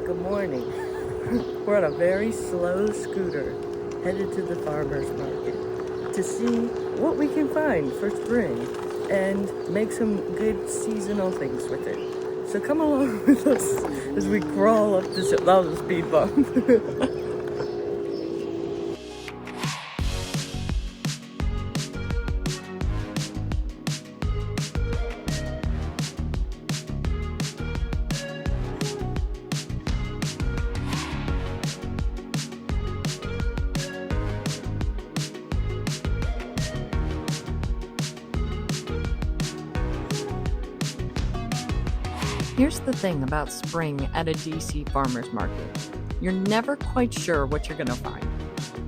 Good morning. We're on a very slow scooter headed to the farmer's market to see what we can find for spring and make some good seasonal things with it. So come along with us as we crawl up this speed bump. Here's the thing about spring at a DC farmer's market. You're never quite sure what you're gonna find.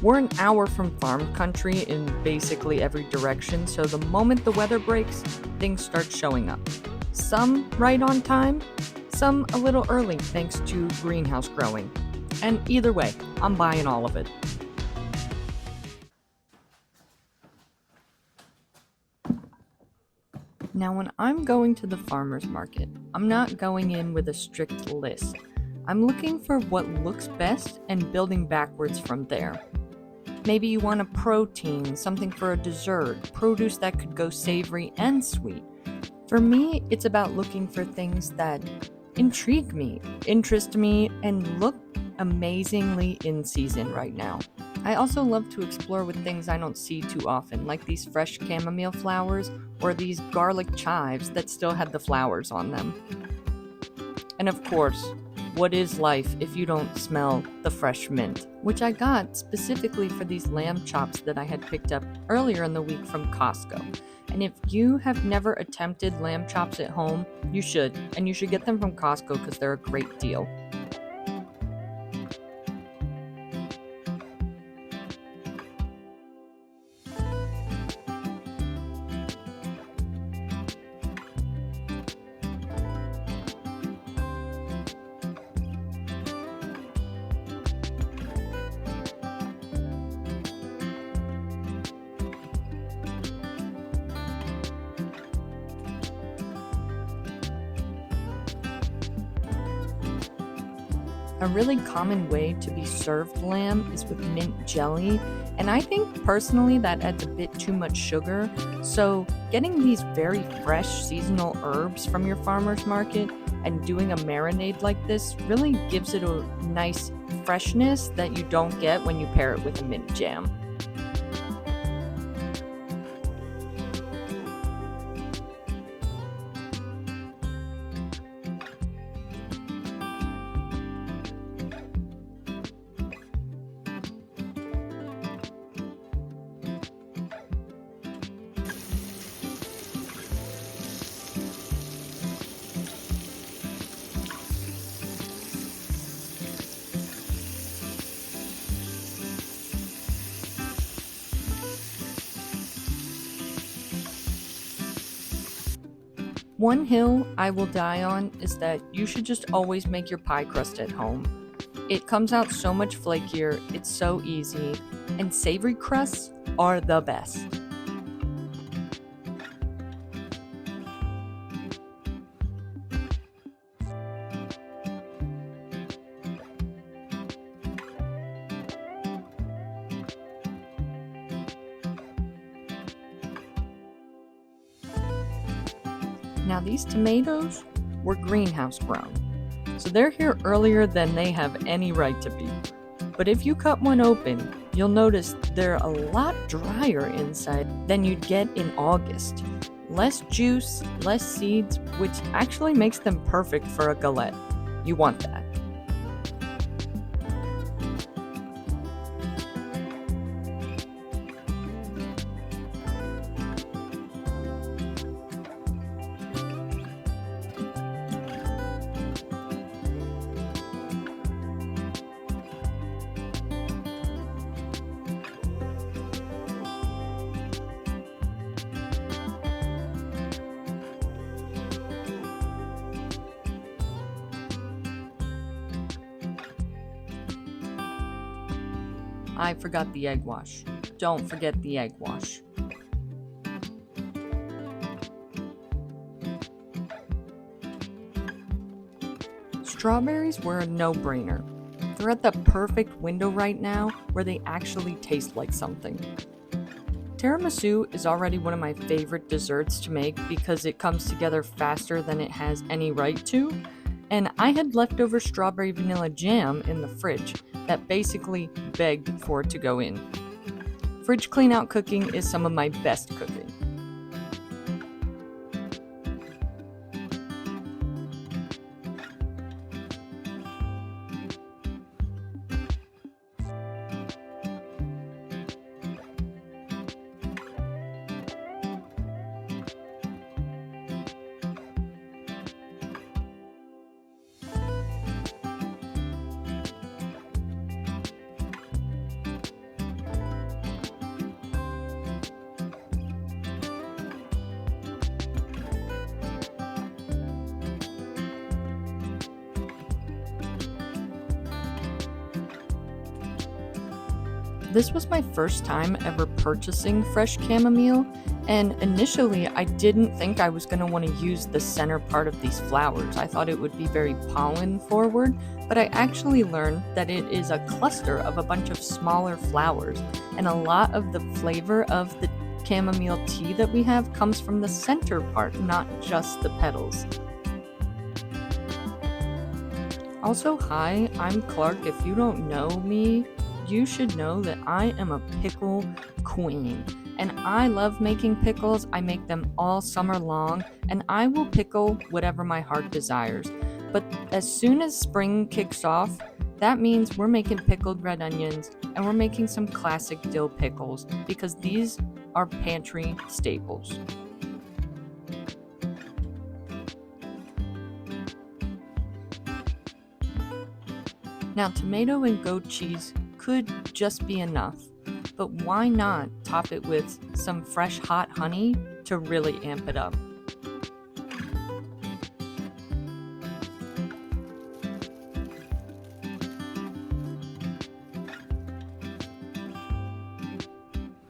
We're an hour from farm country in basically every direction, so the moment the weather breaks, things start showing up. Some right on time, some a little early thanks to greenhouse growing. And either way, I'm buying all of it. Now, when I'm going to the farmer's market, I'm not going in with a strict list. I'm looking for what looks best and building backwards from there. Maybe you want a protein, something for a dessert, produce that could go savory and sweet. For me, it's about looking for things that intrigue me, interest me, and look amazingly in season right now. I also love to explore with things I don't see too often, like these fresh chamomile flowers or these garlic chives that still had the flowers on them. And of course, what is life if you don't smell the fresh mint, which I got specifically for these lamb chops that I had picked up earlier in the week from Costco. And if you have never attempted lamb chops at home, you should, and you should get them from Costco because they're a great deal. A really common way to be served lamb is with mint jelly, and I think personally that adds a bit too much sugar, so getting these very fresh seasonal herbs from your farmer's market and doing a marinade like this really gives it a nice freshness that you don't get when you pair it with a mint jam. One hill I will die on is that you should just always make your pie crust at home. It comes out so much flakier, it's so easy, and savory crusts are the best. Now these tomatoes were greenhouse grown, so they're here earlier than they have any right to be. But if you cut one open, you'll notice they're a lot drier inside than you'd get in August. Less juice, less seeds, which actually makes them perfect for a galette. You want that. I forgot the egg wash. Don't forget the egg wash. Strawberries were a no-brainer. They're at the perfect window right now where they actually taste like something. Tiramisu is already one of my favorite desserts to make because it comes together faster than it has any right to, and I had leftover strawberry vanilla jam in the fridge that basically begged for it to go in. Fridge clean-out cooking is some of my best cooking. This was my first time ever purchasing fresh chamomile, and initially I didn't think I was going to want to use the center part of these flowers. I thought it would be very pollen forward, but I actually learned that it is a cluster of a bunch of smaller flowers, and a lot of the flavor of the chamomile tea that we have comes from the center part, not just the petals. Also, hi, I'm Clark. If you don't know me, you should know that I am a pickle queen, and I love making pickles. I make them all summer long, and I will pickle whatever my heart desires. But as soon as spring kicks off, that means we're making pickled red onions, and we're making some classic dill pickles, because these are pantry staples. Now, tomato and goat cheese could just be enough, but why not top it with some fresh hot honey to really amp it up?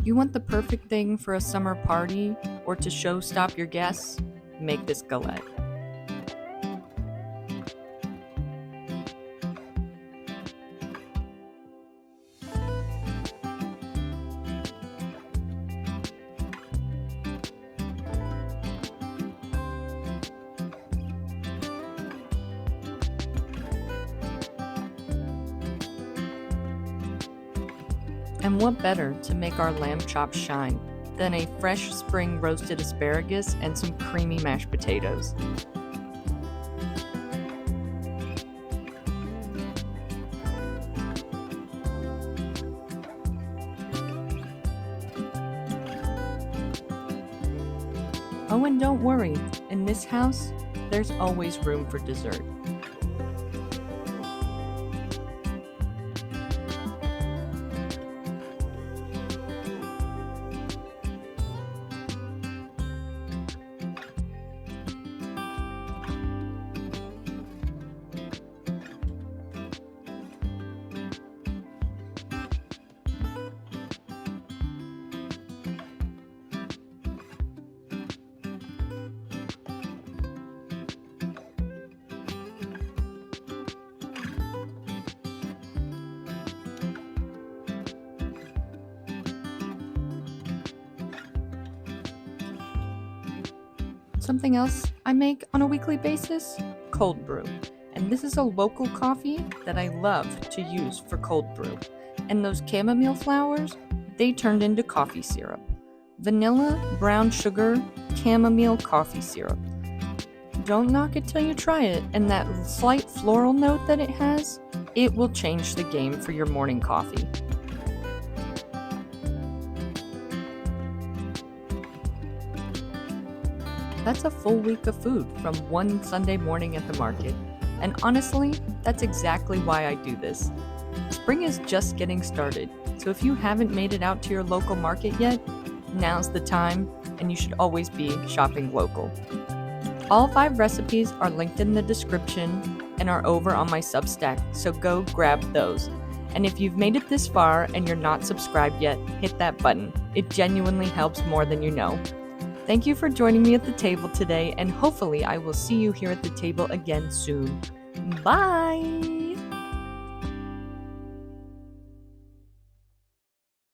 You want the perfect thing for a summer party or to showstop your guests? Make this galette. And what better to make our lamb chops shine than a fresh spring roasted asparagus and some creamy mashed potatoes. Oh, and don't worry, in this house, there's always room for dessert. Something else I make on a weekly basis? Cold brew. And this is a local coffee that I love to use for cold brew. And those chamomile flowers, they turned into coffee syrup. Vanilla, brown sugar, chamomile coffee syrup. Don't knock it till you try it, and that slight floral note that it has, it will change the game for your morning coffee. That's a full week of food from one Sunday morning at the market. And honestly, that's exactly why I do this. Spring is just getting started, so if you haven't made it out to your local market yet, now's the time, and you should always be shopping local. All 5 recipes are linked in the description and are over on my Substack, so go grab those. And if you've made it this far and you're not subscribed yet, hit that button. It genuinely helps more than you know. Thank you for joining me at the table today, and hopefully I will see you here at the table again soon. Bye!